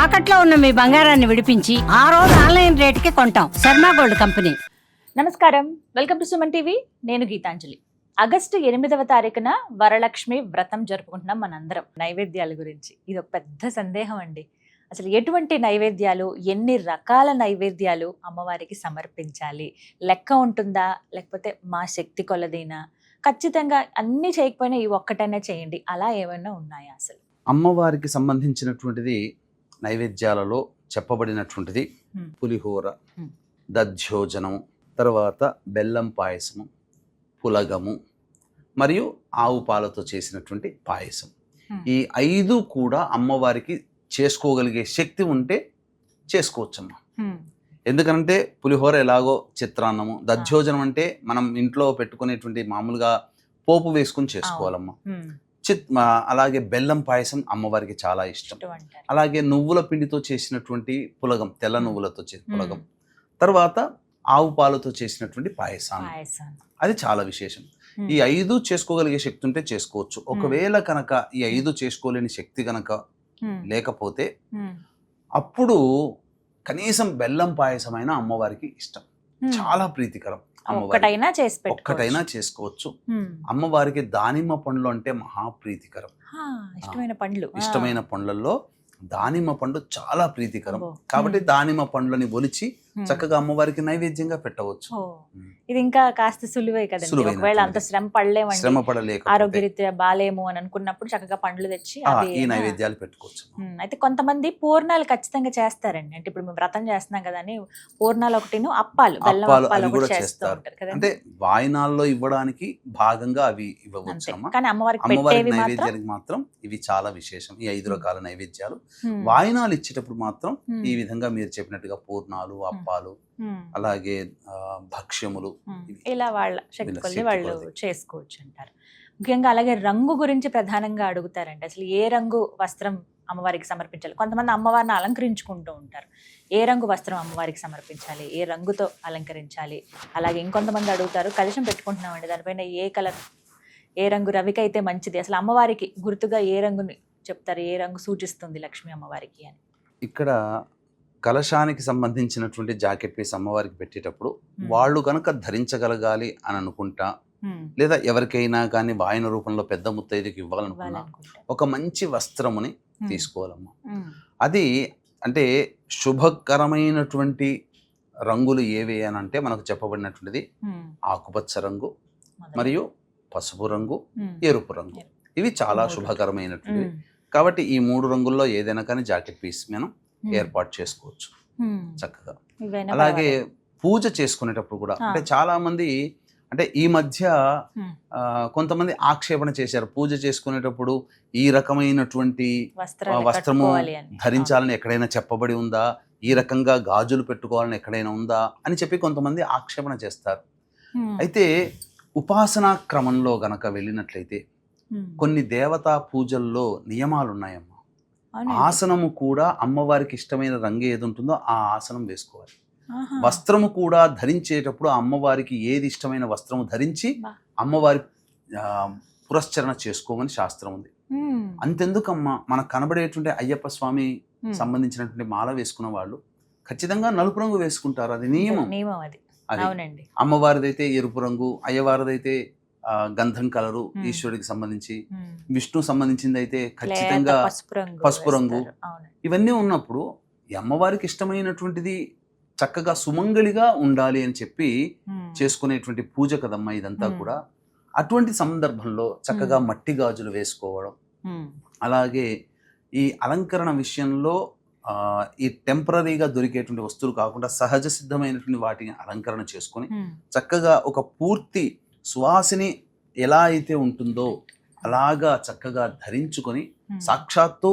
తాకట్లో ఉన్న మీ బంగారాన్ని విడిపించి ఆ రోజు ఆన్లైన్ రేటుకి కొంటాం. Sharma gold company. నమస్కారం, వెల్కమ్ టు సుమన్ టీవీ. నేను గీతాంజలి. ఆగస్టు 8వ తారీఖున వరలక్ష్మి వ్రతం జరుపుకుంటున్నాం మనందరం. నైవేద్యాల గురించి ఇది ఒక పెద్ద సందేహం అండి. అసలు ఎటువంటి నైవేద్యాలు, ఎన్ని రకాల నైవేద్యాలు అమ్మవారికి సమర్పించాలి, లెక్క ఉంటుందా లేకపోతే మా శక్తి కొలదీనా, ఖచ్చితంగా అన్ని చేయకపోయినా ఈ ఒక్కటైనా చేయండి, అలా ఏమైనా ఉన్నాయా? అసలు అమ్మవారికి సంబంధించినటువంటిది నైవేద్యాలలో చెప్పబడినటువంటిది పులిహోర, దధ్యోజనము, తర్వాత బెల్లం పాయసము, పులగము మరియు ఆవు పాలతో చేసినటువంటి పాయసం. ఈ 5 కూడా అమ్మవారికి చేసుకోగలిగే శక్తి ఉంటే చేసుకోవచ్చమ్మా. ఎందుకంటే పులిహోర ఎలాగో చిత్రాన్నము, దధ్యోజనం అంటే మనం ఇంట్లో పెట్టుకునేటువంటి మామూలుగా పోపు వేసుకుని చేసుకోవాలమ్మా. అలాగే బెల్లం పాయసం అమ్మవారికి చాలా ఇష్టం. అలాగే నువ్వుల పిండితో చేసినటువంటి పులగం, తెల్ల నువ్వులతో చేసిన పులగం, తర్వాత ఆవు పాలతో చేసినటువంటి పాయసం, అది చాలా విశేషం. ఈ 5 చేసుకోగలిగే శక్తి ఉంటే చేసుకోవచ్చు. ఒకవేళ కనుక ఈ 5 చేసుకోలేని శక్తి కనుక లేకపోతే అప్పుడు కనీసం బెల్లం పాయసమైన అమ్మవారికి ఇష్టం, చాలా ప్రీతికరం. ఒక్కటైనా చేసుకోవచ్చు. అమ్మవారికి దానిమ్మ పండ్లు అంటే మహాప్రీతికరం. ఇష్టమైన పండ్లలో దానిమ్మ పండు చాలా ప్రీతికరం కాబట్టి దానిమ్మ పండ్లని ఒలిచి చక్కగా అమ్మవారికి నైవేద్యంగా పెట్టవచ్చు. ఇది ఇంకా కాస్త సులువే కదండి. ఒకవేళ అంత శ్రమ పడలేక ఆరోగ్యరీత్యా బాలేము అని అనుకున్నప్పుడు చక్కగా పండ్లు తెచ్చి ఈ నైవేద్యాలు పెట్టుకోవచ్చు. అయితే కొంతమంది పూర్ణాలు ఖచ్చితంగా చేస్తారండి. అంటే ఇప్పుడు మేము వ్రతం చేస్తున్నాం కదా అని పూర్ణాలు ఒకటిను అప్పాలు, బెల్లం అప్పాలు కూడా చేస్తారు. అంటే వాయినాల్లో ఇవ్వడానికి భాగంగా అవి ఇవ్వవచ్చు. కానీ అమ్మవారికి నైవేద్యానికి మాత్రం ఇవి చాలా విశేషం. ఈ 5 రకాల నైవేద్యాలు వాయినాలు ఇచ్చేటప్పుడు మాత్రం ఈ విధంగా మీరు చెప్పినట్టుగా పూర్ణాలు, అప్పాలు, అలాగే భక్ష్యములు, ఇలా వాళ్ళ శక్తి కొద్ది వాళ్ళు చేసుకోవచ్చు అంటారు. ముఖ్యంగా అలాగే రంగు గురించి ప్రధానంగా అడుగుతారండి. అసలు ఏ రంగు వస్త్రం అమ్మవారికి సమర్పించాలి? కొంతమంది అమ్మవారిని అలంకరించుకుంటూ ఉంటారు. ఏ రంగు వస్త్రం అమ్మవారికి సమర్పించాలి, ఏ రంగుతో అలంకరించాలి? అలాగే ఇంకొంతమంది అడుగుతారు, కలశం పెట్టుకుంటున్నామండి, దానిపైన ఏ కలర్, ఏ రంగు రవికైతే మంచిది? అసలు అమ్మవారికి గుర్తుగా ఏ రంగుని చెప్తారు, ఏ రంగు సూచిస్తుంది లక్ష్మీ అమ్మవారికి అని? ఇక్కడ కలశానికి సంబంధించినటువంటి జాకెట్ పీస్ అమ్మవారికి పెట్టేటప్పుడు వాళ్ళు కనుక ధరించగలగాలి అని అనుకుంటా, లేదా ఎవరికైనా కానీ వాయన రూపంలో పెద్ద ముత్తైదుకి ఇవ్వాలనుకున్నా ఒక మంచి వస్త్రముని తీసుకోవాలమ్మా. అది అంటే శుభకరమైనటువంటి రంగులు ఏవి అని అంటే మనకు చెప్పబడినటువంటిది ఆకుపచ్చ రంగు మరియు పసుపు రంగు, ఎరుపు రంగు. ఇవి చాలా శుభకరమైనటువంటివి కాబట్టి ఈ 3 రంగుల్లో ఏదైనా కానీ జాకెట్ పీస్ మనం ఏర్పాటు చేసుకోవచ్చు చక్కగా. అలాగే పూజ చేసుకునేటప్పుడు కూడా అంటే చాలా మంది అంటే ఈ మధ్య కొంతమంది ఆక్షేపణ చేశారు, పూజ చేసుకునేటప్పుడు ఈ రకమైనటువంటి వస్త్రము ధరించాలని ఎక్కడైనా చెప్పబడి ఉందా, ఈ రకంగా గాజులు పెట్టుకోవాలని ఎక్కడైనా ఉందా అని చెప్పి కొంతమంది ఆక్షేపణ చేస్తారు. అయితే ఉపాసనా క్రమంలో గనక వెళ్ళినట్లయితే కొన్ని దేవతా పూజల్లో నియమాలు ఉన్నాయమ్మా. ఆసనము కూడా అమ్మవారికి ఇష్టమైన రంగు ఏది ఉంటుందో ఆ ఆసనం వేసుకోవాలి. వస్త్రము కూడా ధరించేటప్పుడు అమ్మవారికి ఏది ఇష్టమైన వస్త్రము ధరించి అమ్మవారి పురస్చరణ చేసుకోమని శాస్త్రం ఉంది. అంతెందుకమ్మా, మనకు కనబడేటువంటి అయ్యప్ప స్వామి సంబంధించినటువంటి మాల వేసుకున్న వాళ్ళు ఖచ్చితంగా నలుపు రంగు వేసుకుంటారు, అది నియమం. అమ్మవారిదైతే ఎరుపు రంగు, అయ్యవారిదైతే గంధం కలరు, ఈశ్వరుడికి సంబంధించి, విష్ణు సంబంధించింది అయితే ఖచ్చితంగా పసుపు రంగు. ఇవన్నీ ఉన్నప్పుడు ఈ అమ్మవారికి ఇష్టమైనటువంటిది చక్కగా సుమంగళిగా ఉండాలి అని చెప్పి చేసుకునేటువంటి పూజ కదమ్మా ఇదంతా కూడా. అటువంటి సందర్భంలో చక్కగా మట్టి గాజులు వేసుకోవడం, అలాగే ఈ అలంకరణ విషయంలో ఈ టెంపరీగా దొరికేటువంటి వస్తువులు కాకుండా సహజ సిద్ధమైనటువంటి వాటిని అలంకరణ చేసుకొని చక్కగా ఒక పూర్తి సువాసిని ఎలా అయితే ఉంటుందో అలాగా చక్కగా ధరించుకొని సాక్షాత్తు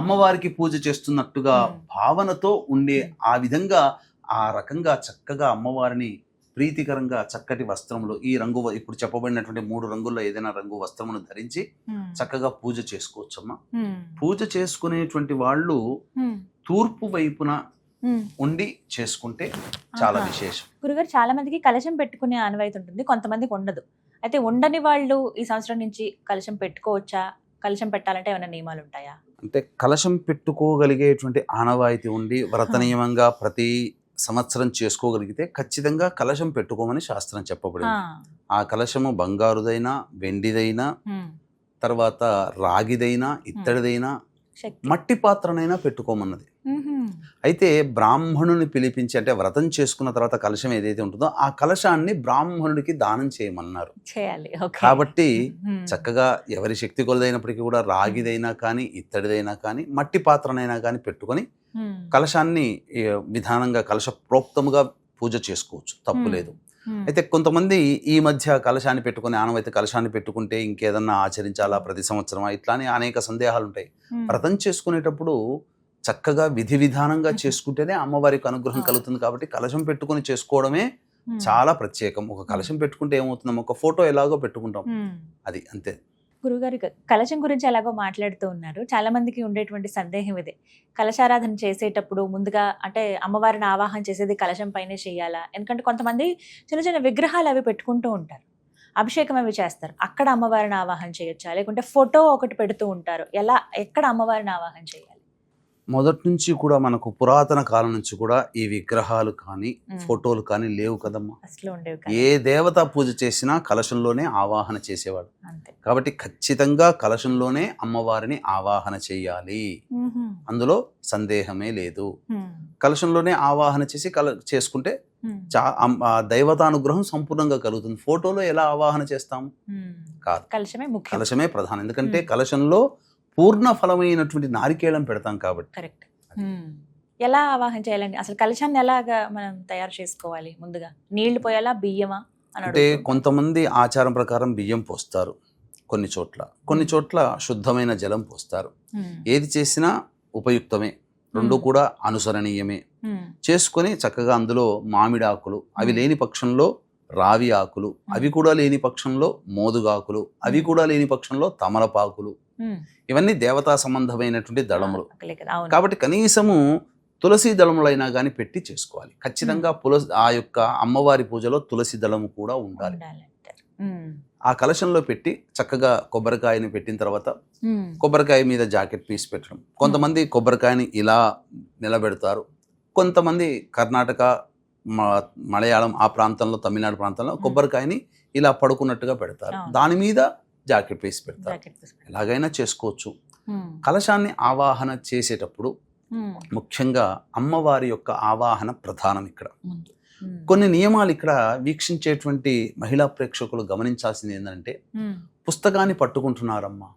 అమ్మవారికి పూజ చేస్తున్నట్టుగా భావనతో ఉండే ఆ విధంగా ఆ రకంగా చక్కగా అమ్మవారిని ప్రీతికరంగా చక్కటి వస్త్రములు, ఈ రంగు ఇప్పుడు చెప్పబడినటువంటి 3 రంగుల్లో ఏదైనా రంగు వస్త్రమును ధరించి చక్కగా పూజ చేసుకోవచ్చమ్మా. పూజ చేసుకునేటువంటి వాళ్ళు తూర్పు వైపున ఉండి చేసుకుంటే చాలా విశేషం. గురుగారు, చాలా మందికి కలశం పెట్టుకునే ఆనవాయితీ ఉంటుంది, కొంతమందికి ఉండదు. అయితే ఉండని వాళ్ళు ఈ సంవత్సరం నుంచి కలశం పెట్టుకోవచ్చా? కలశం పెట్టాలంటే ఏమైనా నియమాలు ఉంటాయా? అంటే కలశం పెట్టుకోగలిగేటువంటి ఆనవాయితీ ఉండి వ్రత నియమంగా ప్రతి సంవత్సరం చేసుకోగలిగితే ఖచ్చితంగా కలశం పెట్టుకోమని శాస్త్రం చెప్పబడింది. ఆ కలశము బంగారుదైనా, వెండిదైనా, తర్వాత రాగిదైనా, ఇత్తడిదైనా, మట్టి పాత్రనైనా పెట్టుకోమన్నది. అయితే బ్రాహ్మణుని పిలిపించి, అంటే వ్రతం చేసుకున్న తర్వాత కలశం ఏదైతే ఉంటుందో ఆ కలశాన్ని బ్రాహ్మణుడికి దానం చేయమన్నారు. కాబట్టి చక్కగా ఎవరి శక్తి కొలదైనప్పటికీ కూడా రాగిదైనా కానీ, ఇత్తడిదైనా కానీ, మట్టి పాత్రనైనా కానీ పెట్టుకొని కలశాన్ని విధానంగా కలశ ప్రోక్తముగా పూజ చేసుకోవచ్చు, తప్పు లేదు. అయితే కొంతమంది ఈ మధ్య కలశాన్ని పెట్టుకుని ఆనవైతే కలశాన్ని పెట్టుకుంటే ఇంకేదన్నా ఆచరించాలా ప్రతి సంవత్సరమా ఇట్లా అని అనేక సందేహాలు ఉంటాయి. వ్రతం చేసుకునేటప్పుడు చక్కగా విధి విధానంగా చేసుకుంటేనే అమ్మవారికి అనుగ్రహం కలుగుతుంది. కాబట్టి కలశం పెట్టుకుని చేసుకోవడమే చాలా ప్రత్యేకం. ఒక కలశం పెట్టుకుంటే ఏమవుతుందో, ఒక ఫోటో ఎలాగో పెట్టుకుంటాం, అది అంతే. గురుగారు కలశం గురించి ఎలాగో మాట్లాడుతూ ఉన్నారు. చాలా మందికి ఉండేటువంటి సందేహం ఇదే, కలశారాధన చేసేటప్పుడు ముందుగా అంటే అమ్మవారిని ఆవాహన చేసేది కలశం పైనే చేయాలా? ఎందుకంటే కొంతమంది చిన్న చిన్న విగ్రహాలు అవి పెట్టుకుంటూ ఉంటారు, అభిషేకం అవి చేస్తారు, అక్కడ అమ్మవారిని ఆవాహన చేయొచ్చా? లేకుంటే ఫోటో ఒకటి పెడుతూ ఉంటారు, ఎక్కడ అమ్మవారిని ఆవాహన చేయాలి? మొదటి నుంచి కూడా మనకు పురాతన కాలం నుంచి కూడా ఈ విగ్రహాలు కానీ ఫోటోలు కానీ లేవు కదమ్మా. అసలు ఉండేవి. ఏ దేవత పూజ చేసినా కలశంలోనే ఆవాహన చేసేవాడు. కాబట్టి ఖచ్చితంగా కలశంలోనే అమ్మవారిని ఆవాహన చేయాలి, అందులో సందేహమే లేదు. కలశంలోనే ఆవాహన చేసి చేసుకుంటే దైవతానుగ్రహం సంపూర్ణంగా కలుగుతుంది. ఫోటోలో ఎలా ఆవాహన చేస్తాము? కాదు, కలశమే ప్రధానం. ఎందుకంటే కలశంలో పూర్ణ ఫలమైనటువంటి నారికేళం పెడతాం కాబట్టి. కరెక్ట్. ఎలా ఆవాహన చేయాలండి? అసలు కలశాన్ని ఎలాగా మనం తయారు చేసుకోవాలి? ముందుగా నీళ్లు పోయాలా, బియ్యమా? అంటే కొంతమంది ఆచారం ప్రకారం బియ్యం పోస్తారు, కొన్ని చోట్ల శుద్ధమైన జలం పోస్తారు. ఏది చేసినా ఉపయుక్తమే, రెండు కూడా అనుసరణీయమే. చేసుకొని చక్కగా అందులో మామిడి ఆకులు, అవి లేని పక్షంలో రావి ఆకులు, అవి కూడా లేని పక్షంలో మోదుగాకులు, అవి కూడా లేని పక్షంలో తమలపాకులు, ఇవన్నీ దేవతా సంబంధమైనటువంటి దళములు. కాబట్టి కనీసము తులసి దళములైనా కానీ పెట్టి చేసుకోవాలి. ఖచ్చితంగా ఆ యొక్క అమ్మవారి పూజలో తులసి దళము కూడా ఉండాలి. ఆ కలశంలో పెట్టి చక్కగా కొబ్బరికాయని పెట్టిన తర్వాత కొబ్బరికాయ మీద జాకెట్ పీస్ పెట్టడం. కొంతమంది కొబ్బరికాయని ఇలా నిలబెడతారు, కొంతమంది కర్ణాటక, మలయాళం ఆ ప్రాంతంలో, తమిళనాడు ప్రాంతంలో కొబ్బరికాయని ఇలా పడుకున్నట్టుగా పెడతారు, దాని మీద జాకెట్ పీస్ పెడతారు. ఎలాగైనా చేసుకోవచ్చు. కలశాన్ని ఆవాహన చేసేటప్పుడు ముఖ్యంగా అమ్మవారి యొక్క ఆవాహన ప్రధానం. ఇక్కడ కొన్ని నియమాలు ఇక్కడ వీక్షించేటువంటి మహిళా ప్రేక్షకులు గమనించాల్సింది ఏంటంటే, పుస్తకాన్ని పట్టుకుంటున్నారమ్మా,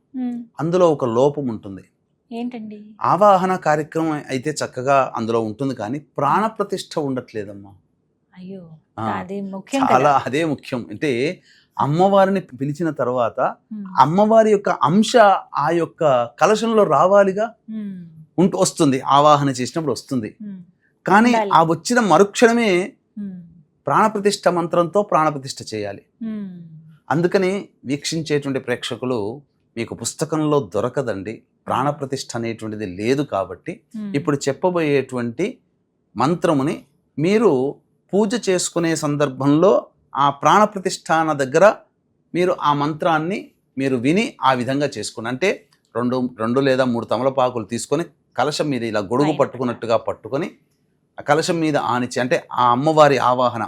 అందులో ఒక లోపం ఉంటుంది. ఏంటండి? ఆవాహన కార్యక్రమం అయితే చక్కగా అందులో ఉంటుంది, కానీ ప్రాణప్రతిష్ఠ ఉండట్లేదమ్మా. అయ్యో, చాలా అదే ముఖ్యం. అంటే అమ్మవారిని పిలిచిన తర్వాత అమ్మవారి యొక్క అంశ ఆ యొక్క కలశంలో రావాలిగా, వస్తుంది, ఆవాహన చేసినప్పుడు వస్తుంది. కానీ ఆ వచ్చిన మరుక్షణమే ప్రాణప్రతిష్ఠ మంత్రంతో ప్రాణప్రతిష్ఠ చేయాలి. అందుకని వీక్షించేటువంటి ప్రేక్షకులు, మీకు పుస్తకంలో దొరకదండి, ప్రాణప్రతిష్ఠ అనేటువంటిది లేదు. కాబట్టి ఇప్పుడు చెప్పబోయేటువంటి మంత్రముని మీరు పూజ చేసుకునే సందర్భంలో ఆ ప్రాణప్రతిష్ఠాన దగ్గర మీరు ఆ మంత్రాన్ని మీరు విని ఆ విధంగా చేసుకోండి. అంటే రెండు లేదా మూడు తమలపాకులు తీసుకొని కలశం మీద ఇలా గొడుగు పట్టుకున్నట్టుగా పట్టుకొని ఆ కలశం మీద ఆనిచ్చి, అంటే ఆ అమ్మవారి ఆవాహన,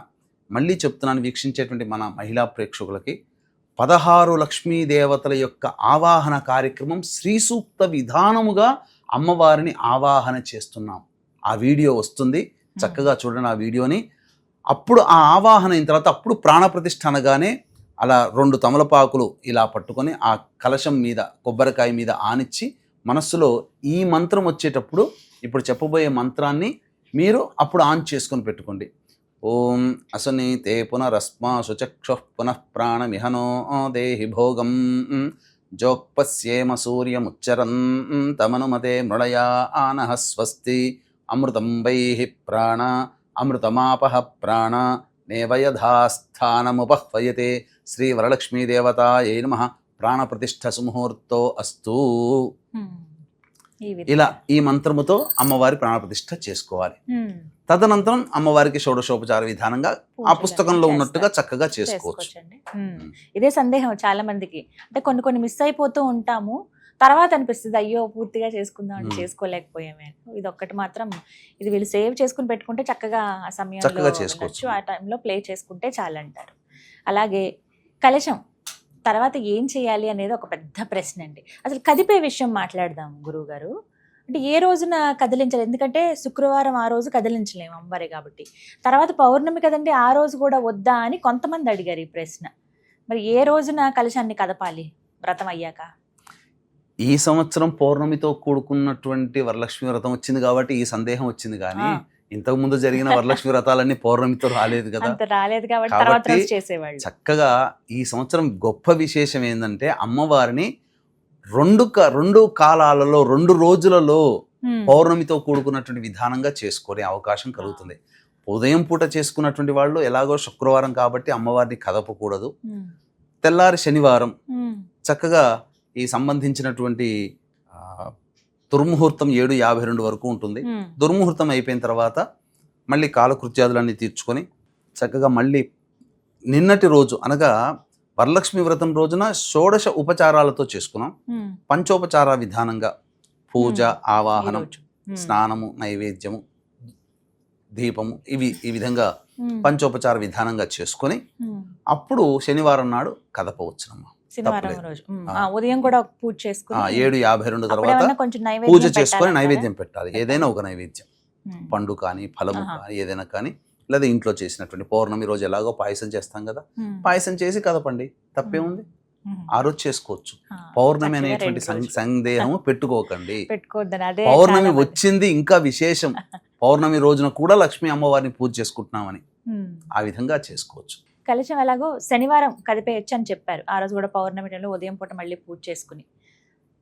మళ్ళీ చెప్తున్నాను వీక్షించేటువంటి మన మహిళా ప్రేక్షకులకి, 16 లక్ష్మీదేవతల యొక్క ఆవాహన కార్యక్రమం శ్రీ సూక్త విధానముగా అమ్మవారిని ఆవాహన చేస్తున్నాం. ఆ వీడియో వస్తుంది, చక్కగా చూడండి ఆ వీడియోని. అప్పుడు ఆ ఆవాహన అయిన తర్వాత అప్పుడు ప్రాణప్రతిష్ఠ అనగానే అలా 2 తమలపాకులు ఇలా పట్టుకొని ఆ కలశం మీద కొబ్బరికాయ మీద ఆనిచ్చి మనస్సులో ఈ మంత్రం వచ్చేటప్పుడు ఇప్పుడు చెప్పబోయే మంత్రాన్ని మీరు అప్పుడు ఆన్ చేసుకొని పెట్టుకోండి. ఓం అసనీతే పునరస్మా సుచక్షు పునః ప్రాణమిహనో దేహి భోగం జోక్పస్యేమ సూర్యముచ్చరన్ తమనుమతే మృళయా ఆనః స్వస్తి అమృతం వైహి ప్రాణ అమృతమాపహ ప్రాణ నేవయధాస్థానముపహ్వయతే శ్రీ వరలక్ష్మీదేవతాయై నమః ప్రాణప్రతిష్ఠ సుముహూర్తో అస్తు. ఇలా ఈ మంత్రముతో అమ్మవారి ప్రాణప్రతిష్ఠ చేసుకోవాలి. తదనంతరం అమ్మవారికి షోడశోపచార విధానంగా ఆ పుస్తకంలో ఉన్నట్టుగా చక్కగా చేసుకోవచ్చు. ఇదే సందేహం చాలా మందికి, అంటే కొన్ని మిస్ అయిపోతూ ఉంటాము, తర్వాత అనిపిస్తుంది అయ్యో పూర్తిగా చేసుకుందాం అంటే చేసుకోలేకపోయామే. ఇది ఒక్కటి మాత్రం ఇది వీళ్ళు సేవ్ చేసుకుని పెట్టుకుంటే చక్కగా ఆ సమయంలో చేసుకోవచ్చు, ఆ టైంలో ప్లే చేసుకుంటే చాలంటారు. అలాగే కలశం తర్వాత ఏం చేయాలి అనేది ఒక పెద్ద ప్రశ్న అండి. అసలు కదిపే విషయం మాట్లాడదాం గురువు గారు. అంటే ఏ రోజున కదిలించాలి? ఎందుకంటే శుక్రవారం ఆ రోజు కదిలించలేము అమ్మవారి కాబట్టి. తర్వాత పౌర్ణమి కదండి, ఆ రోజు కూడా వద్దా అని కొంతమంది అడిగారు ఈ ప్రశ్న. మరి ఏ రోజున కలశాన్ని కదపాలి వ్రతం అయ్యాక? ఈ సంవత్సరం పౌర్ణమితో కూడుకున్నటువంటి వరలక్ష్మి వ్రతం వచ్చింది కాబట్టి ఈ సందేహం వచ్చింది, కానీ ఇంతకు ముందు జరిగిన వరలక్ష్మి వ్రతాలన్నీ పౌర్ణమితో రాలేదు కదా. రాలేదు కాబట్టి తర్వాత రోజు చేసేవాళ్ళు. చక్కగా ఈ సంవత్సరం గొప్ప విశేషం ఏంటంటే అమ్మవారిని రెండు కాలాలలో 2 రోజులలో పౌర్ణమితో కూడుకున్నటువంటి విధానంగా చేసుకునే అవకాశం కలుగుతుంది. ఉదయం పూట చేసుకున్నటువంటి వాళ్ళు ఎలాగో శుక్రవారం కాబట్టి అమ్మవారిని కదపకూడదు. తెల్లారి శనివారం చక్కగా ఈ సంబంధించినటువంటి దుర్ముహూర్తం 7:52 వరకు ఉంటుంది. దుర్ముహూర్తం అయిపోయిన తర్వాత మళ్ళీ కాలకృత్యాదులన్నీ తీర్చుకొని చక్కగా మళ్ళీ నిన్నటి రోజు అనగా వరలక్ష్మి వ్రతం రోజున షోడశ ఉపచారాలతో చేసుకున్నాం. పంచోపచార విధానంగా పూజ, ఆవాహనం, స్నానము, నైవేద్యము, దీపము, ఇవి ఈ విధంగా పంచోపచార విధానంగా చేసుకొని అప్పుడు శనివారం నాడు కదపవచ్చునమ్మా. ఉదయం కూడా పూజ చేసుకుని 7:52 తర్వాత పూజ చేసుకొని నైవేద్యం పెట్టాలి. ఏదైనా ఒక నైవేద్యం, పండు కానీ ఫలము కానీ ఏదైనా కానీ, లేదా ఇంట్లో చేసినటువంటి పౌర్ణమి రోజు ఎలాగో పాయసం చేస్తాం కదా, పాయసం చేసి కదపండి, తప్పేముంది, ఆ రోజు చేసుకోవచ్చు. పౌర్ణమి అనేటువంటి సందేహము పెట్టుకోకండి. పౌర్ణమి వచ్చింది ఇంకా విశేషం, పౌర్ణమి రోజున కూడా లక్ష్మీ అమ్మవారిని పూజ చేసుకుంటున్నామని ఆ విధంగా చేసుకోవచ్చు. కలశం ఎలాగో శనివారం కదిపేయచ్చు అని చెప్పారు. ఆ రోజు కూడా పౌర్ణమి టైంలో ఉదయం పూట మళ్ళీ పూజ చేసుకుని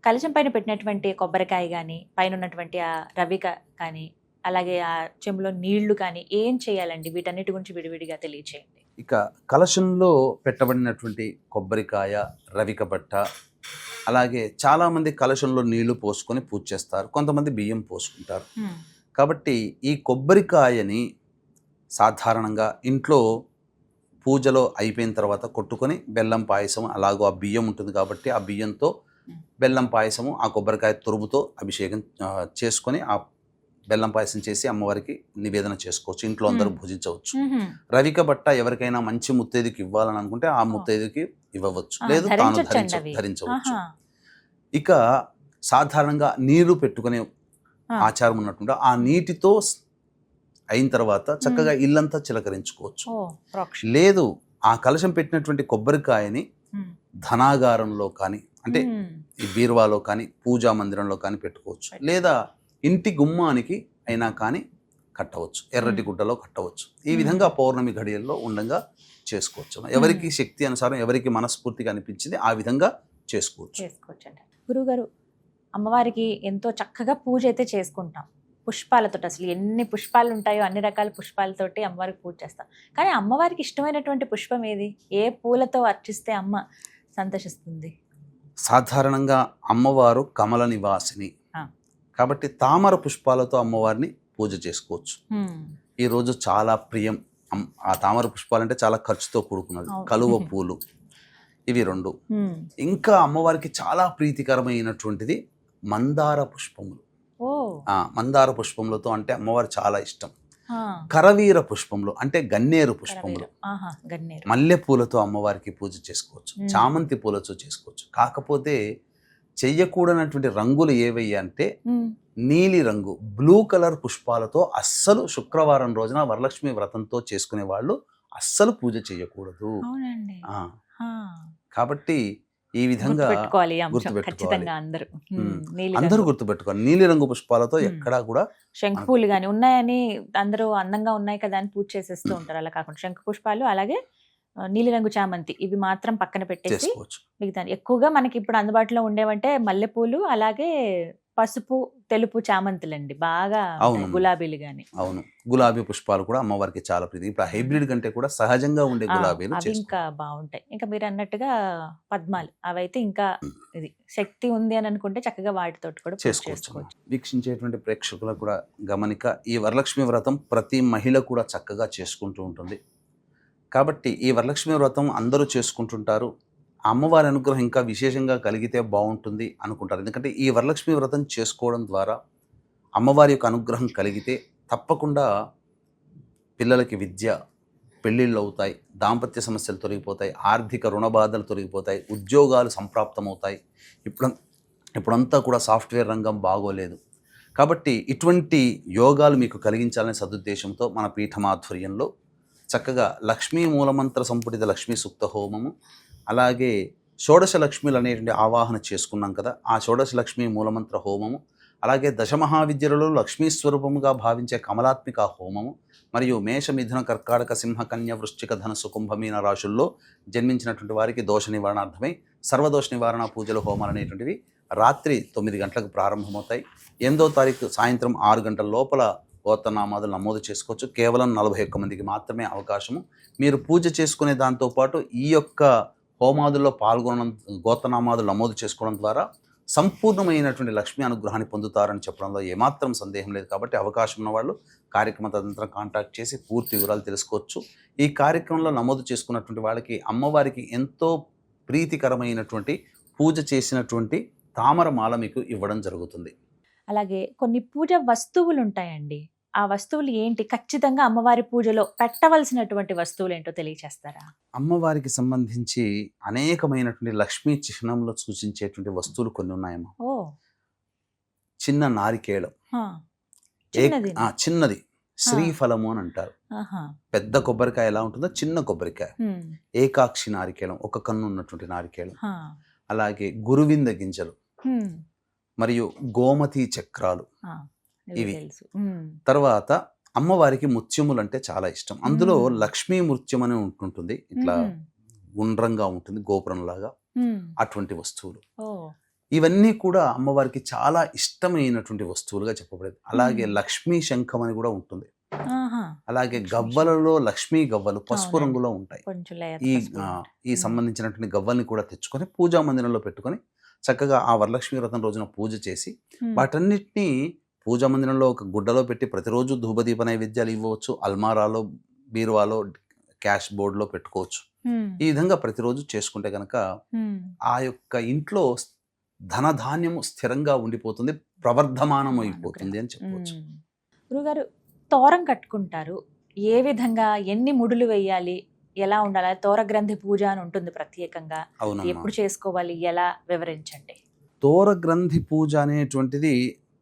కలశం పైన పెట్టినటువంటి కొబ్బరికాయ కానీ, పైన ఉన్నటువంటి ఆ రవిక కానీ, అలాగే ఆ చెంబులో నీళ్లు కానీ ఏం చేయాలండి? వీటన్నిటి గురించి విడివిడిగా తెలియచేయండి. ఇక కలశంలో పెట్టబడినటువంటి కొబ్బరికాయ, రవిక బట్ట, అలాగే చాలామంది కలశంలో నీళ్లు పోసుకొని పూజ చేస్తారు, కొంతమంది బియ్యం పోసుకుంటారు. కాబట్టి ఈ కొబ్బరికాయని సాధారణంగా ఇంట్లో పూజలో అయిపోయిన తర్వాత కొట్టుకొని బెల్లం పాయసం, అలాగో ఆ బియ్యం ఉంటుంది కాబట్టి ఆ బియ్యంతో బెల్లం పాయసము, ఆ కొబ్బరికాయ తురుముతో అభిషేకం చేసుకొని ఆ బెల్లం పాయసం చేసి అమ్మవారికి నివేదన చేసుకోవచ్చు. ఇంట్లో అందరూ భుజించవచ్చు. రవిక బట్ట ఎవరికైనా మంచి ముత్తైదుకి ఇవ్వాలని అనుకుంటే ఆ ముత్తైదుకి ఇవ్వవచ్చు, లేదు తాను ధరించవచ్చు. ఇక సాధారణంగా నీరు పెట్టుకునే ఆచారం ఉన్నట్టుంటే ఆ నీటితో అయిన తర్వాత చక్కగా ఇల్లంతా చిలకరించుకోవచ్చు. లేదు ఆ కలశం పెట్టినటువంటి కొబ్బరికాయని ధనాగారంలో కానీ, అంటే ఈ బీరువాలో కానీ, పూజా మందిరంలో కానీ పెట్టుకోవచ్చు, లేదా ఇంటి గుమ్మానికి అయినా కానీ కట్టవచ్చు, ఎర్రటి గుడ్డలో కట్టవచ్చు. ఈ విధంగా పౌర్ణమి ఘడియల్లో ఉండగా చేసుకోవచ్చు. ఎవరికి శక్తి అనుసారం, ఎవరికి మనస్ఫూర్తిగా అనిపించింది ఆ విధంగా చేసుకోవచ్చు. గురువుగారు, అమ్మవారికి ఎంతో చక్కగా పూజ అయితే చేసుకుంటాం పుష్పాలతో. అసలు ఎన్ని పుష్పాలు ఉంటాయో అన్ని రకాల పుష్పాలతోటి అమ్మవారికి పూజ చేస్తాం. కానీ అమ్మవారికి ఇష్టమైనటువంటి పుష్పం ఏది? ఏ పూలతో అర్చిస్తే అమ్మ సంతోషిస్తుంది? సాధారణంగా అమ్మవారు కమల నివాసిని కాబట్టి తామర పుష్పాలతో అమ్మవారిని పూజ చేసుకోవచ్చు. ఈ రోజు చాలా ప్రియం ఆ తామర పుష్పాలంటే చాలా ఖర్చుతో కూడుకున్నది. కలువ పూలు ఇవి 2. ఇంకా అమ్మవారికి చాలా ప్రీతికరమైనటువంటిది మందార పుష్పములు. మందార పుష్పములతో అంటే అమ్మవారు చాలా ఇష్టం. కరవీర పుష్పములు అంటే గన్నేరు పుష్పములు, మల్లె పూలతో అమ్మవారికి పూజ చేసుకోవచ్చు, చామంతి పూలతో చేసుకోవచ్చు. కాకపోతే చెయ్యకూడనటువంటి రంగులు ఏవయ్యా అంటే నీలి రంగు, బ్లూ కలర్ పుష్పాలతో అస్సలు శుక్రవారం రోజున వరలక్ష్మి వ్రతంతో చేసుకునే వాళ్ళు అస్సలు పూజ చేయకూడదు. కాబట్టి ఈ విధంగా అందరూ గుర్తుపెట్టుకోవాలి. నీలి రంగు పుష్పాలతో ఎక్కడా కూడా శంఖ పూలు గాని ఉన్నాయని అందరూ అందంగా ఉన్నాయి కదా అని పూజ చేసేస్తూ ఉంటారు. అలా కాకుండా శంఖ పుష్పాలు, అలాగే నీలిరంగు చామంతి, ఇవి మాత్రం పక్కన పెట్టేసి మిగతా ఎక్కువగా మనకి ఇప్పుడు అందుబాటులో ఉండేవంటే మల్లెపూలు, అలాగే పసుపు, తెలుపు చామంతులండి, బాగా గులాబీలు గాని. అవును, గులాబీ పుష్పాలు కూడా అమ్మవారికి చాలా ప్రీతి. ఇప్పుడు హైబ్రిడ్ కంటే కూడా సహజంగా ఉండే గులాబీలు ఇంకా బాగుంటాయి. ఇంకా మీరు అన్నట్టుగా పద్మాలు, అవైతే ఇంకా ఇది శక్తి ఉంది అని అనుకుంటే చక్కగా వాటితో కూడా చేసుకోవచ్చు. వీక్షించేటువంటి ప్రేక్షకులకు కూడా గమనిక, ఈ వరలక్ష్మి వ్రతం ప్రతి మహిళ కూడా చక్కగా చేసుకుంటూ ఉంటుంది. కాబట్టి ఈ వరలక్ష్మి వ్రతం అందరూ చేసుకుంటుంటారు. ఆ అమ్మవారి అనుగ్రహం ఇంకా విశేషంగా కలిగితే బాగుంటుంది అనుకుంటారు. ఎందుకంటే ఈ వరలక్ష్మి వ్రతం చేసుకోవడం ద్వారా అమ్మవారి యొక్క అనుగ్రహం కలిగితే తప్పకుండా పిల్లలకి విద్య, పెళ్ళిళ్ళు అవుతాయి, దాంపత్య సమస్యలు తొలగిపోతాయి, ఆర్థిక రుణ బాధలు తొలగిపోతాయి, ఉద్యోగాలు సంప్రాప్తమవుతాయి. ఇప్పుడంతా కూడా సాఫ్ట్వేర్ రంగం బాగోలేదు. కాబట్టి ఇటువంటి యోగాలు మీకు కలిగించాలనే సదుద్దేశంతో మన పీఠమాధ్వర్యంలో చక్కగా లక్ష్మీ మూలమంత్ర సంపుటిత లక్ష్మీ సూక్త హోమము, అలాగే షోడశ లక్ష్మిలు అనేటువంటి ఆవాహన చేసుకున్నాం కదా, ఆ షోడశ లక్ష్మీ మూలమంత్ర హోమము, అలాగే దశమహావిద్యలలో లక్ష్మీ స్వరూపముగా భావించే కమలాత్మిక హోమము, మరియు మేష, మిథున, కర్కాటక, సింహ, కన్య, వృశ్చిక, ధనుసు, కుంభమీన రాశుల్లో జన్మించినటువంటి వారికి దోష నివారణార్థమై సర్వదోష నివారణ పూజలు, హోమాలు అనేటువంటివి రాత్రి 9 గంటలకు ప్రారంభమవుతాయి. 8వ తారీఖు సాయంత్రం 6 గంటల లోపల గోత్రనామాదులు నమోదు చేసుకోవచ్చు. కేవలం 41 మందికి మాత్రమే అవకాశము. మీరు పూజ చేసుకునే దాంతోపాటు ఈ యొక్క హోమాదుల్లో పాల్గొనడం, గోత్రనామాదులు నమోదు చేసుకోవడం ద్వారా సంపూర్ణమైనటువంటి లక్ష్మీ అనుగ్రహాన్ని పొందుతారని చెప్పడంలో ఏమాత్రం సందేహం లేదు. కాబట్టి అవకాశం ఉన్న వాళ్ళు కార్యక్రమ తదనంతరం కాంటాక్ట్ చేసి పూర్తి వివరాలు తెలుసుకోవచ్చు. ఈ కార్యక్రమంలో నమోదు చేసుకున్నటువంటి వాళ్ళకి అమ్మవారికి ఎంతో ప్రీతికరమైనటువంటి పూజ చేసినటువంటి తామరమాల మీకు ఇవ్వడం జరుగుతుంది. అలాగే కొన్ని పూజ వస్తువులు ఉంటాయండి. ఆ వస్తువులు ఏంటి? ఖచ్చితంగా అమ్మవారి పూజలో పెట్టవలసినటువంటి వస్తువులు ఏంటో తెలియచేస్తారా? అమ్మవారికి సంబంధించి అనేకమైనటువంటి లక్ష్మీ చిహ్నంలో సూచించేటువంటి వస్తువులు కొన్ని ఉన్నాయమ్మా. ఓ, చిన్న నారికేళం, చిన్నది. చిన్నది శ్రీఫలము అని అంటారు. పెద్ద కొబ్బరికాయ ఎలా ఉంటుందో చిన్న కొబ్బరికాయ, ఏకాక్షి నారికేళం, ఒక కన్ను ఉన్నటువంటి నారికేళం, అలాగే గురువింద గింజలు, మరియు గోమతి చక్రాలు, ఇవి. తర్వాత అమ్మవారికి ముత్యములు అంటే చాలా ఇష్టం. అందులో లక్ష్మీ ముత్యం అని ఉంటుంటుంది, ఇట్లా గుండ్రంగా ఉంటుంది గోపురంలాగా, అటువంటి వస్తువులు. ఇవన్నీ కూడా అమ్మవారికి చాలా ఇష్టమైనటువంటి వస్తువులుగా చెప్పబడేది. అలాగే లక్ష్మీ శంఖం అని కూడా ఉంటుంది. అలాగే గవ్వలలో లక్ష్మీ గవ్వలు పసుపు రంగులో ఉంటాయి. ఈ సంబంధించినటువంటి గవ్వల్ని కూడా తెచ్చుకొని పూజా మందిరంలో పెట్టుకొని చక్కగా ఆ వరలక్ష్మి వ్రతం రోజున పూజ చేసి వాటన్నిటినీ పూజా మందిరంలో ఒక గుడ్డలో పెట్టి ప్రతిరోజు ధూపదీప నైవేద్యాలు ఇవ్వవచ్చు. అల్మారాలో, బీరువాలో, క్యాష్ బోర్డులో పెట్టుకోవచ్చు. ఈ విధంగా ప్రతిరోజు చేసుకుంటే కనుక ఆ యొక్క ఇంట్లో ధనధాన్యము స్థిరంగా ఉండిపోతుంది, ప్రవర్ధమానం అయిపోతుంది అని చెప్పవచ్చు. గురుగారు, తోరం కట్టుకుంటారు, ఏ విధంగా, ఎన్ని ముడులు వేయాలి, ఎలా ఉండాలి? తోర గ్రంథి పూజ అని ఉంటుంది ప్రత్యేకంగా, ఎప్పుడు చేసుకోవాలి, ఎలా వివరించండి. తోర గ్రంథి పూజ అనేటువంటిది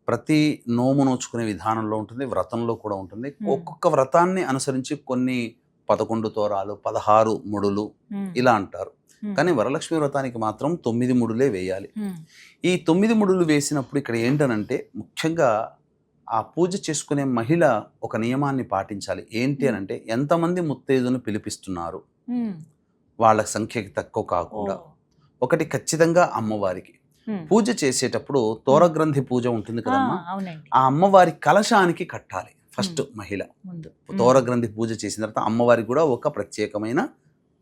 ప్రతి నోము నోచుకునే విధానంలో ఉంటుంది, వ్రతంలో కూడా ఉంటుంది. ఒక్కొక్క వ్రతాన్ని అనుసరించి కొన్ని 11 తోరాలు, 16 ముడులు ఇలా అంటారు. కానీ వరలక్ష్మి వ్రతానికి మాత్రం 9 ముడులే వేయాలి. ఈ 9 ముడులు వేసినప్పుడు ఇక్కడ ఏంటనంటే ముఖ్యంగా ఆ పూజ చేసుకునే మహిళ ఒక నియమాన్ని పాటించాలి. ఏంటి అని అంటే, ఎంతమంది ముత్తైదును పిలిపిస్తున్నారు వాళ్ళ సంఖ్యకి తక్కువ కాకుండా, ఒకటి ఖచ్చితంగా అమ్మవారికి పూజ చేసేటప్పుడు తోరగ్రంథి పూజ ఉంటుంది కదమ్మా, ఆ అమ్మవారి కలశానికి కట్టాలి ఫస్ట్ మహిళ. తోరగ్రంథి పూజ చేసిన తర్వాత అమ్మవారికి కూడా ఒక ప్రత్యేకమైన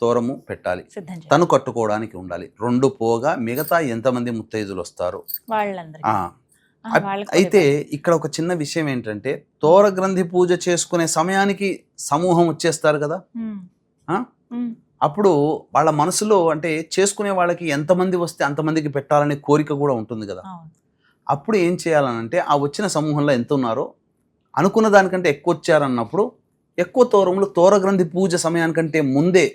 తోరము పెట్టాలి, తను కట్టుకోవడానికి ఉండాలి. 2 పోగా మిగతా ఎంతమంది ముత్తైదులు వస్తారు. అయితే ఇక్కడ ఒక చిన్న విషయం ఏంటంటే, తోర గ్రంథి పూజ చేసుకునే సమయానికి సమూహం వచ్చేస్తారు కదా, అప్పుడు వాళ్ళ మనసులో అంటే చేసుకునే వాళ్ళకి ఎంతమంది వస్తే అంతమందికి పెట్టాలనే కోరిక కూడా ఉంటుంది కదా. అప్పుడు ఏం చేయాలనంటే, ఆ వచ్చిన సమూహంలో ఎంత ఉన్నారో అనుకున్న దానికంటే ఎక్కువ వచ్చారన్నప్పుడు ఎక్కువ తోరములు తోర గ్రంథి పూజ సమయానికంటే ముందే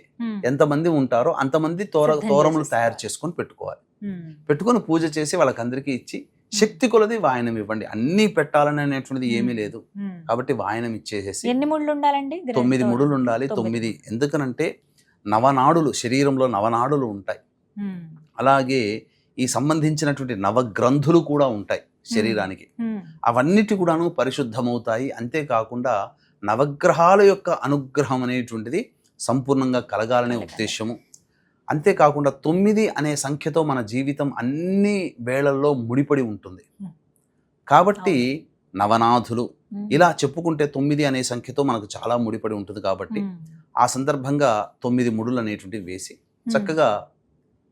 ఎంతమంది ఉంటారో అంతమంది తోరములు తయారు చేసుకొని పెట్టుకోవాలి. పెట్టుకొని పూజ చేసి వాళ్ళకందరికీ ఇచ్చి శక్తి కొలది వాయనం ఇవ్వండి. అన్ని పెట్టాలని అనేటువంటిది ఏమీ లేదు. కాబట్టి వాయనం ఇచ్చేసేసి, ఎన్ని ముడులు ఉండాలండి? 9 ముడులు ఉండాలి. 9 ఎందుకనంటే నవనాడులు, శరీరంలో నవనాడులు ఉంటాయి. అలాగే ఈ సంబంధించినటువంటి నవగ్రంథులు కూడా ఉంటాయి శరీరానికి. అవన్నిటి కూడాను పరిశుద్ధమవుతాయి. అంతేకాకుండా నవగ్రహాల యొక్క అనుగ్రహం అనేటువంటిది సంపూర్ణంగా కలగాలనే ఉద్దేశము. అంతేకాకుండా 9 అనే సంఖ్యతో మన జీవితం అన్ని వేళల్లో ముడిపడి ఉంటుంది. కాబట్టి నవనాథులు ఇలా చెప్పుకుంటే 9 అనే సంఖ్యతో మనకు చాలా ముడిపడి ఉంటుంది. కాబట్టి ఆ సందర్భంగా 9 ముడులు అనేటువంటివి వేసి చక్కగా,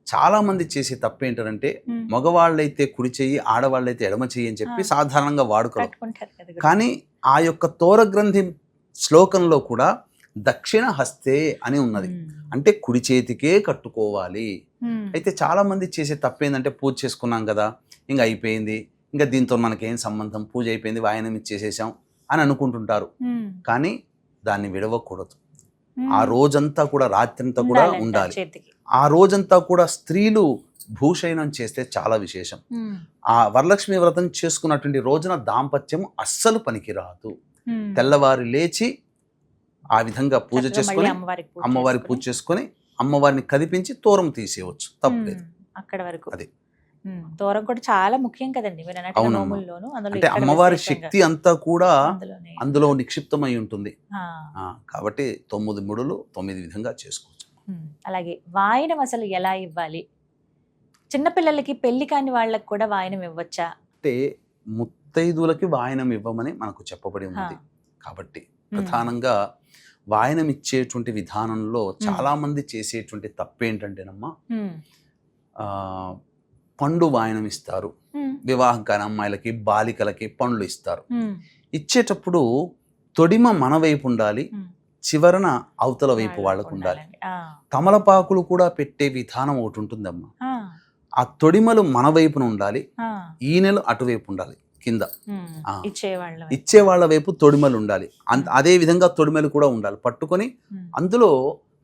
చాలా మంది చేసే తప్పేంటంటే, మగవాళ్ళైతే కుడి చెయ్యి, ఆడవాళ్ళైతే ఎడమ చెయ్యి అని చెప్పి సాధారణంగా వాడుకోరు. కానీ ఆ యొక్క తోరగ్రంథి శ్లోకంలో కూడా దక్షిణ హస్తే అని ఉన్నది, అంటే కుడి చేతికే కట్టుకోవాలి. అయితే చాలా మంది చేసే తప్పేందంటే పూజ చేసుకున్నాం కదా, ఇంకా అయిపోయింది, ఇంకా దీంతో మనకేం సంబంధం, పూజ అయిపోయింది, వాయనం ఇచ్చేసేసాం అని అనుకుంటుంటారు. కానీ దాన్ని విడవకూడదు. ఆ రోజంతా కూడా, రాత్రంతా కూడా ఉండాలి. ఆ రోజంతా కూడా స్త్రీలు భూషయనం చేస్తే చాలా విశేషం. ఆ వరలక్ష్మి వ్రతం చేసుకున్నటువంటి రోజున దాంపత్యం అస్సలు పనికిరాదు. తెల్లవారి లేచి ఆ విధంగా పూజ చేసుకొని, అమ్మవారి పూజ చేసుకొని, అమ్మవారిని కదిపించి తోరం తీసేయవచ్చు, తప్పలేదు. అక్కడ వరకు అది తోరం కూడా చాలా ముఖ్యం కదండి. అంటే అమ్మవారి శక్తి అంతా కూడా అందులో నిక్షిప్తమై ఉంటుంది. కాబట్టి 9 ముడులు 9 విధంగా చేసుకోవచ్చు. అలాగే వాయనం అసలు ఎలా ఇవ్వాలి? చిన్నపిల్లలకి, పెళ్లి కాని వాళ్ళకి కూడా వాయనం ఇవ్వచ్చా? అంటే ముత్తైదువులకి వాయనం ఇవ్వమని మనకు చెప్పబడి ఉంది. కాబట్టి ప్రధానంగా వాయనం ఇచ్చేటువంటి విధానంలో చాలా మంది చేసేటువంటి తప్పేంటంటేనమ్మా, పండు వాయనం ఇస్తారు. వివాహం కాని అమ్మాయిలకి, బాలికలకి పండ్లు ఇస్తారు. ఇచ్చేటప్పుడు తొడిమ మన వైపు ఉండాలి, చివరన అవతల వైపు వాళ్ళకు ఉండాలి. తమలపాకులు కూడా పెట్టే విధానం ఒకటి ఉంటుందమ్మా. ఆ తొడిమలు మన వైపున ఉండాలి, ఈనెలు అటువైపు ఉండాలి, కింద ఇచ్చే వాళ్ళ వైపు తొడిమలు ఉండాలి. అదే విధంగా తొడిమలు కూడా ఉండాలి. పట్టుకొని అందులో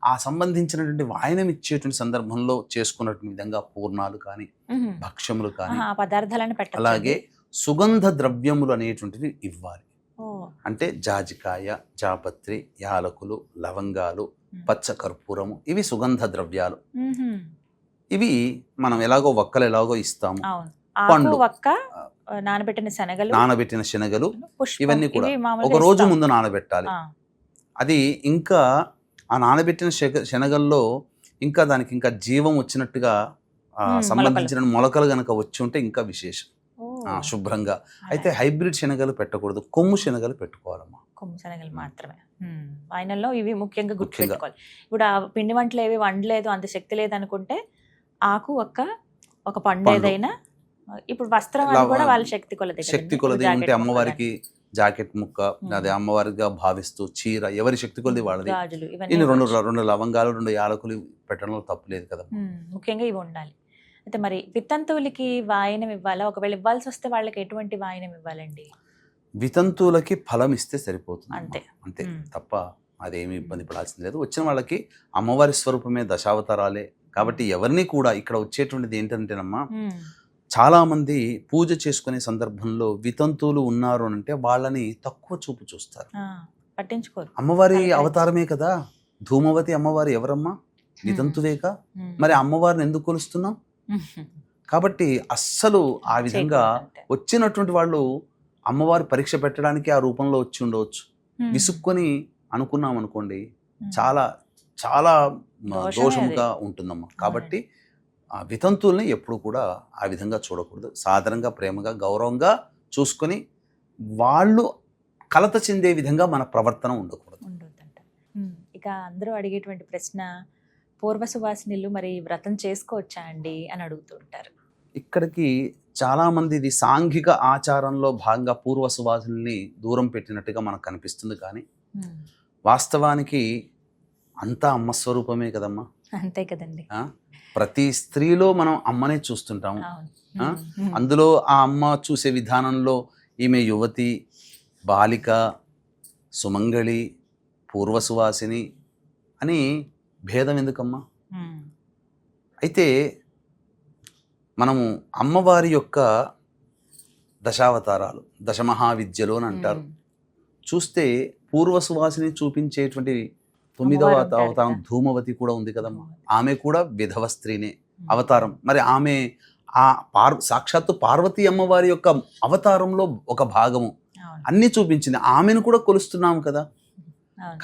ఆ సంబంధించినటువంటి వాయనం ఇచ్చేటువంటి సందర్భంలో చేసుకున్నటువంటి విధంగా పూర్ణాలు కానీ, భక్ష్యములు కానీ, అలాగే సుగంధ ద్రవ్యములు అనేటువంటివి ఇవ్వాలి. అంటే జాజికాయ, జాపత్రి, యాలకులు, లవంగాలు, పచ్చ కర్పూరము, ఇవి సుగంధ ద్రవ్యాలు. ఇవి మనం ఎలాగో వక్కలు ఎలాగో ఇస్తాము, పండ్లు, నానబెట్టిన శనగలు, ఇవన్నీ కూడా ఒక రోజు ముందు నానబెట్టాలి. అది ఇంకా ఆ నానబెట్టిన శనగల్లో ఇంకా దానికి ఇంకా జీవం వచ్చినట్టుగా సంబంధించిన మొలకలు గనక వచ్చి ఉంటే ఇంకా విశేషం, శుభ్రంగా. అయితే హైబ్రిడ్ శనగలు పెట్టకూడదు, కొమ్ము శనగలు పెట్టుకోవాలమ్మా. కొమ్ము శనగలు మాత్రమే వాయనంలో. ఇవి ముఖ్యంగా గుర్తుపెట్టుకోవాలి. ఇప్పుడు ఆ పిండి వంటలు ఏవి వండలేదు, అంత శక్తి లేదనుకుంటే ఆకు ఒక పండు ఏదైనా, ఇప్పుడు వస్త్రం కూడా వాళ్ళ శక్తి కొలది ఉంటే అమ్మవారికి జాకెట్ ముక్క, అదే అమ్మవారిగా భావిస్తూ చీర, ఎవరి శక్తి కొలది వాళ్ళది. ఇన్ని రెండు లవంగాలు, 2 యాలకులు పెట్టడంలో తప్పు లేదు కదా. ముఖ్యంగా ఇవి ఉండాలి. అయితే మరి వితంతువులకి వాయనం ఇవ్వాలా? ఒకవేళ ఇవ్వాల్సి వస్తే వాళ్ళకి ఎటువంటి వాయనం ఇవ్వాలండి? వితంతువులకి ఫలం ఇస్తే సరిపోతుంది, అంతే తప్ప అదేమి ఇబ్బంది పడాల్సింది లేదు. వచ్చిన వాళ్ళకి అమ్మవారి స్వరూపమే దశావతారాలే. కాబట్టి ఎవరిని కూడా ఇక్కడ వచ్చేటువంటిది ఏంటంటేనమ్మా, చాలా మంది పూజ చేసుకునే సందర్భంలో వితంతువులు ఉన్నారు అంటే వాళ్ళని తక్కువ చూపు చూస్తారు, పట్టించుకోరు. అమ్మవారి అవతారమే కదా, ధూమవతి అమ్మవారి ఎవరమ్మా? వితంతువేక. మరి అమ్మవారిని ఎందుకు కొలుస్తున్నాం? కాబట్టి అస్సలు ఆ విధంగా వచ్చినటువంటి వాళ్ళు అమ్మవారి పరీక్ష పెట్టడానికి ఆ రూపంలో వచ్చి ఉండవచ్చు. విసుక్కొని అనుకున్నాం అనుకోండి, చాలా చాలా దోషముగా ఉంటుందమ్మా. కాబట్టి ఆ వితంతుల్ని ఎప్పుడు కూడా ఆ విధంగా చూడకూడదు. సాధారణంగా ప్రేమగా, గౌరవంగా చూసుకొని వాళ్ళు కలత చెందే విధంగా మన ప్రవర్తన ఉండకూడదు. ఇక అందరూ అడిగేటువంటి ప్రశ్న, పూర్వ సువాసినులు మరి వ్రతం చేసుకోవచ్చా అండి అని అడుగుతూ ఉంటారు. ఇక్కడికి చాలా మంది ఇది సాంఘిక ఆచారంలో భాగంగా పూర్వ సువాసినుల్ని దూరం పెట్టినట్టుగా మనకు కనిపిస్తుంది. కానీ వాస్తవానికి అంతా అమ్మ స్వరూపమే కదమ్మా. అంతే కదండి. ప్రతి స్త్రీలో మనం అమ్మనే చూస్తుంటాము. అందులో ఆ అమ్మ చూసే విధానంలో ఈమె యువతి, బాలిక, సుమంగళి, పూర్వసువాసిని అని భేదం ఎందుకమ్మా? అయితే మనము అమ్మవారి యొక్క దశావతారాలు, దశమహావిద్యలు అని అంటారు. చూస్తే పూర్వసువాసిని చూపించేటువంటి 9వ అవతారం ధూమవతి కూడా ఉంది కదమ్మా. ఆమె కూడా విధవ స్త్రీనే అవతారం. మరి ఆమె ఆ సాక్షాత్తు పార్వతీ అమ్మవారి యొక్క అవతారంలో ఒక భాగము, అన్ని చూపించింది. ఆమెను కూడా కొలుస్తున్నాము కదా.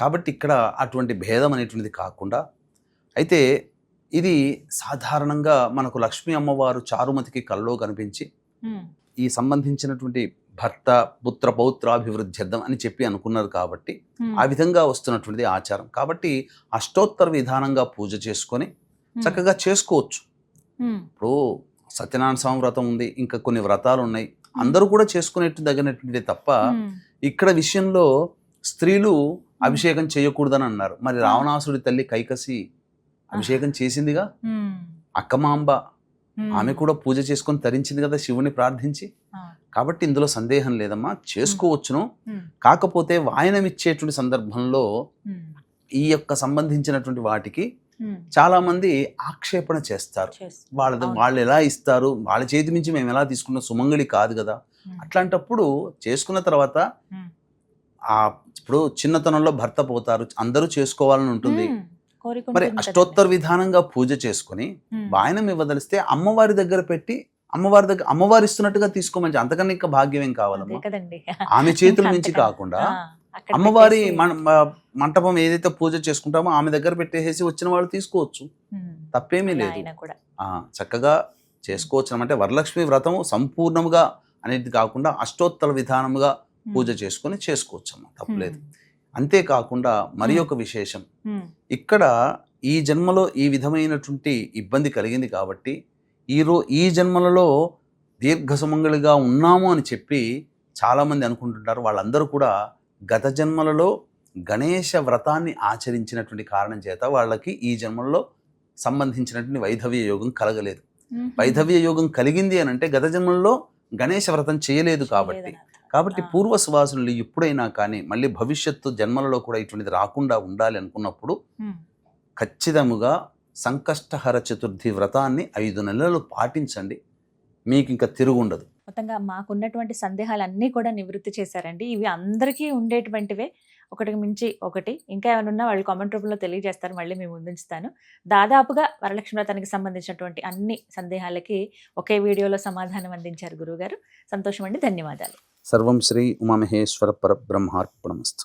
కాబట్టి ఇక్కడ అటువంటి భేదం అనేటువంటిది కాకుండా, అయితే ఇది సాధారణంగా మనకు లక్ష్మీ అమ్మవారు చారుమతికి కల్లో కనిపించి ఈ సంబంధించినటువంటి భర్త పుత్ర పౌత్రాభివృద్ధ్యర్థం అని చెప్పి అనుకున్నారు. కాబట్టి ఆ విధంగా వస్తున్నటువంటిది ఆచారం. కాబట్టి అష్టోత్తర విధానంగా పూజ చేసుకొని చక్కగా చేసుకోవచ్చు. ఇప్పుడు సత్యనారాయణ స్వామి వ్రతం ఉంది, ఇంకా కొన్ని వ్రతాలు ఉన్నాయి, అందరూ కూడా చేసుకునేట్టు తగినటువంటిదే తప్ప ఇక్కడ విషయంలో స్త్రీలు అభిషేకం చేయకూడదని అన్నారు. మరి రావణాసుడి తల్లి కైకసి అభిషేకం చేసిందిగా, అక్కమాంబ ఆమె కూడా పూజ చేసుకొని తరించింది కదా శివుని ప్రార్థించి. కాబట్టి ఇందులో సందేహం లేదమ్మా, చేసుకోవచ్చును. కాకపోతే వాయనం ఇచ్చేటువంటి సందర్భంలో ఈ యొక్క సంబంధించినటువంటి వాటికి చాలా మంది ఆక్షేపణ చేస్తారు. వాళ్ళు ఎలా ఇస్తారు, వాళ్ళ చేతి నుంచి మేము ఎలా తీసుకున్న సుమంగళి కాదు కదా. అట్లాంటప్పుడు చేసుకున్న తర్వాత ఇప్పుడు చిన్నతనంలో భర్త పోతారు, అందరూ చేసుకోవాలని ఉంటుంది. మరి అష్టోత్తర విధానంగా పూజ చేసుకుని వాయనం ఇవ్వదలిస్తే అమ్మవారి దగ్గర పెట్టి అమ్మవారి ఇస్తున్నట్టుగా తీసుకోమని, అంతకన్నా ఇంకా భాగ్యం ఏం కావాలమ్మా. ఆమె చేతుల నుంచి కాకుండా అమ్మవారి మంటపం ఏదైతే పూజ చేసుకుంటామో ఆమె దగ్గర పెట్టేసి వచ్చిన వాళ్ళు తీసుకోవచ్చు, తప్పేమీ లేదు. చక్కగా చేసుకోవచ్చు. అంటే వరలక్ష్మి వ్రతం సంపూర్ణముగా అనేది కాకుండా అష్టోత్తర విధానముగా పూజ చేసుకొని చేసుకోవచ్చు అమ్మా, తప్పలేదు. అంతేకాకుండా మరి ఒక విశేషం, ఇక్కడ ఈ జన్మలో ఈ విధమైనటువంటి ఇబ్బంది కలిగింది కాబట్టి ఈ జన్మలలో దీర్ఘ సుమంగళిగా ఉన్నాము అని చెప్పి చాలామంది అనుకుంటుంటారు. వాళ్ళందరూ కూడా గత జన్మలలో గణేశ వ్రతాన్ని ఆచరించినటువంటి కారణం చేత వాళ్ళకి ఈ జన్మల్లో సంబంధించినటువంటి వైధవ్య యోగం కలగలేదు. వైధవ్య యోగం కలిగింది అని అంటే గత జన్మల్లో గణేశ వ్రతం చేయలేదు కాబట్టి పూర్వ సువాసనలు ఎప్పుడైనా కానీ మళ్ళీ భవిష్యత్తు జన్మలలో కూడా ఇటువంటిది రాకుండా ఉండాలి అనుకున్నప్పుడు ఖచ్చితంగా సంకష్టహర చతుర్థి వ్రతాన్ని 5 నెలలు పాటించండి, మీకు ఇంకా తిరుగుండదు. మొత్తంగా మాకున్నటువంటి సందేహాలన్నీ కూడా నివృత్తి చేశారండి. ఇవి అందరికీ ఉండేటువంటివే, ఒకటికి మించి ఒకటి. ఇంకా ఏమైనా ఉన్నా వాళ్ళు కామెంట్ రూపంలో తెలియజేస్తారు, మళ్ళీ మేము ముందుంచుతాను. దాదాపుగా వరలక్ష్మి వ్రతానికి సంబంధించినటువంటి అన్ని సందేహాలకి ఒకే వీడియోలో సమాధానం అందించారు గురువుగారు. సంతోషం అండి, ధన్యవాదాలు. సర్వం శ్రీ ఉమామహేశ్వర పరబ్రహ్మార్పణమస్తు.